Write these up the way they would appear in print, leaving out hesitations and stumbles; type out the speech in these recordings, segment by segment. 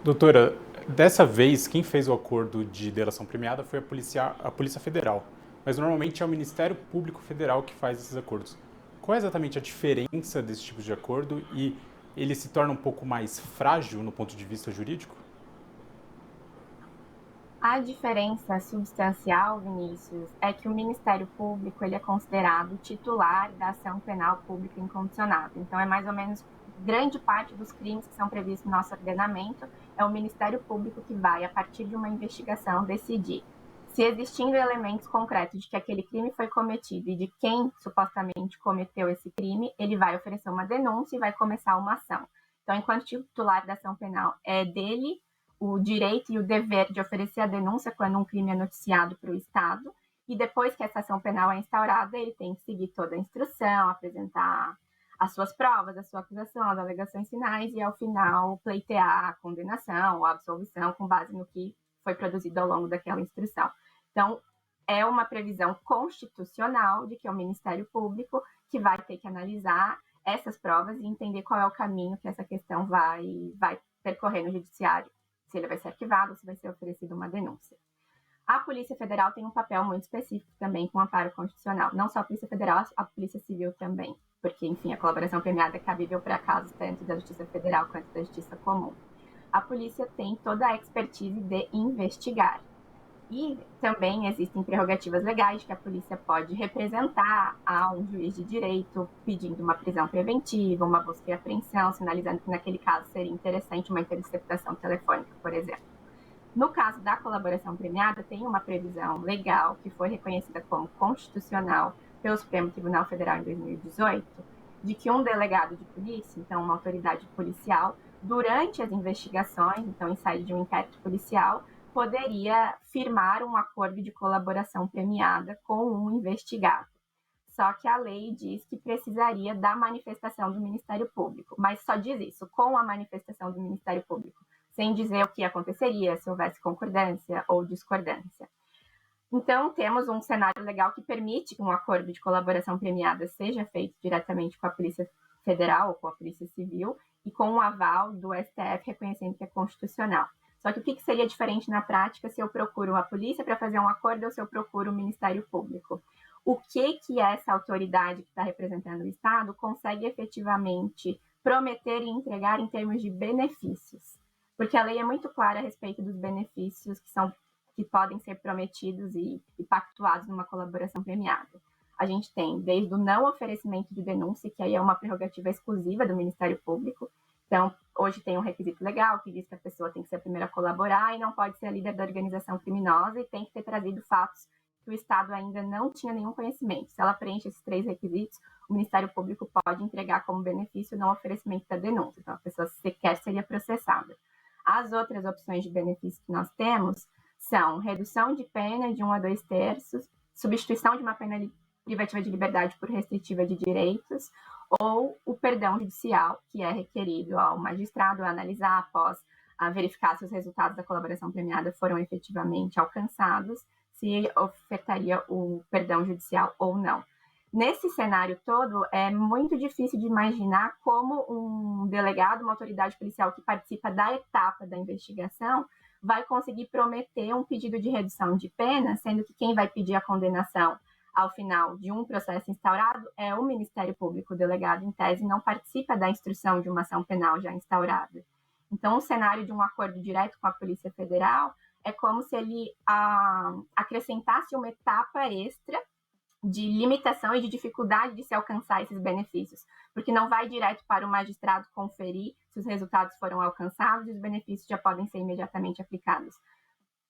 Doutora, dessa vez quem fez o acordo de delação premiada foi a Polícia Federal, mas normalmente é o Ministério Público Federal que faz esses acordos. Qual é exatamente a diferença desse tipo de acordo e ele se torna um pouco mais frágil no ponto de vista jurídico? A diferença substancial, Vinícius, é que o Ministério Público ele é considerado titular da ação penal pública incondicionada. Então, é mais ou menos grande parte dos crimes que são previstos no nosso ordenamento é o Ministério Público que vai, a partir de uma investigação, decidir se existindo elementos concretos de que aquele crime foi cometido e de quem supostamente cometeu esse crime, ele vai oferecer uma denúncia e vai começar uma ação. Então, enquanto titular da ação penal é dele o direito e o dever de oferecer a denúncia quando um crime é noticiado para o Estado, e depois que essa ação penal é instaurada, ele tem que seguir toda a instrução, apresentar as suas provas, a sua acusação, as alegações finais e, ao final, pleitear a condenação ou a absolvição com base no que foi produzido ao longo daquela instrução. Então, é uma previsão constitucional de que é o Ministério Público que vai ter que analisar essas provas e entender qual é o caminho que essa questão vai percorrer no judiciário, se ele vai ser arquivado, se vai ser oferecida uma denúncia. A Polícia Federal tem um papel muito específico também com amparo constitucional. Não só a Polícia Federal, a Polícia Civil também. Porque, enfim, a colaboração premiada é cabível para casos tanto da Justiça Federal quanto da Justiça Comum. A polícia tem toda a expertise de investigar. E também existem prerrogativas legais que a polícia pode representar a um juiz de direito pedindo uma prisão preventiva, uma busca e apreensão, sinalizando que naquele caso seria interessante uma interceptação telefônica, por exemplo. No caso da colaboração premiada, tem uma previsão legal que foi reconhecida como constitucional pelo Supremo Tribunal Federal em 2018, de que um delegado de polícia, então uma autoridade policial, durante as investigações, então em saída de um inquérito policial, poderia firmar um acordo de colaboração premiada com um investigado. Só que a lei diz que precisaria da manifestação do Ministério Público, mas só diz isso, com a manifestação do Ministério Público, sem dizer o que aconteceria se houvesse concordância ou discordância. Então, temos um cenário legal que permite que um acordo de colaboração premiada seja feito diretamente com a Polícia Federal ou com a Polícia Civil e com o aval do STF reconhecendo que é constitucional. Só que o que seria diferente na prática se eu procuro a polícia para fazer um acordo ou se eu procuro o Ministério Público? O que essa autoridade que está representando o Estado consegue efetivamente prometer e entregar em termos de benefícios? Porque a lei é muito clara a respeito dos benefícios que podem ser prometidos e pactuados numa colaboração premiada. A gente tem desde o não oferecimento de denúncia, que aí é uma prerrogativa exclusiva do Ministério Público. Então, hoje tem um requisito legal que diz que a pessoa tem que ser a primeira a colaborar e não pode ser a líder da organização criminosa e tem que ter trazido fatos que o Estado ainda não tinha nenhum conhecimento. Se ela preenche esses três requisitos, o Ministério Público pode entregar como benefício o não oferecimento da denúncia. Então, a pessoa sequer seria processada. As outras opções de benefício que nós temos são redução de pena de 1 a 2 terços, substituição de uma pena privativa de liberdade por restritiva de direitos, ou o perdão judicial, que é requerido ao magistrado analisar após verificar se os resultados da colaboração premiada foram efetivamente alcançados, se ofertaria o perdão judicial ou não. Nesse cenário todo, é muito difícil de imaginar como um delegado, uma autoridade policial que participa da etapa da investigação, vai conseguir prometer um pedido de redução de pena, sendo que quem vai pedir a condenação ao final de um processo instaurado é o Ministério Público. O delegado, em tese, não participa da instrução de uma ação penal já instaurada. Então, o cenário de um acordo direto com a Polícia Federal é como se ele acrescentasse uma etapa extra de limitação e de dificuldade de se alcançar esses benefícios, porque não vai direto para o magistrado conferir se os resultados foram alcançados e os benefícios já podem ser imediatamente aplicados.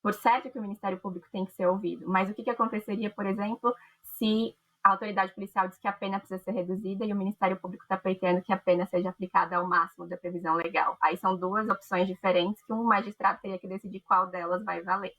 Por certo que o Ministério Público tem que ser ouvido, mas o que aconteceria, por exemplo, se a autoridade policial diz que a pena precisa ser reduzida e o Ministério Público está pleiteando que a pena seja aplicada ao máximo da previsão legal? Aí são duas opções diferentes que um magistrado teria que decidir qual delas vai valer.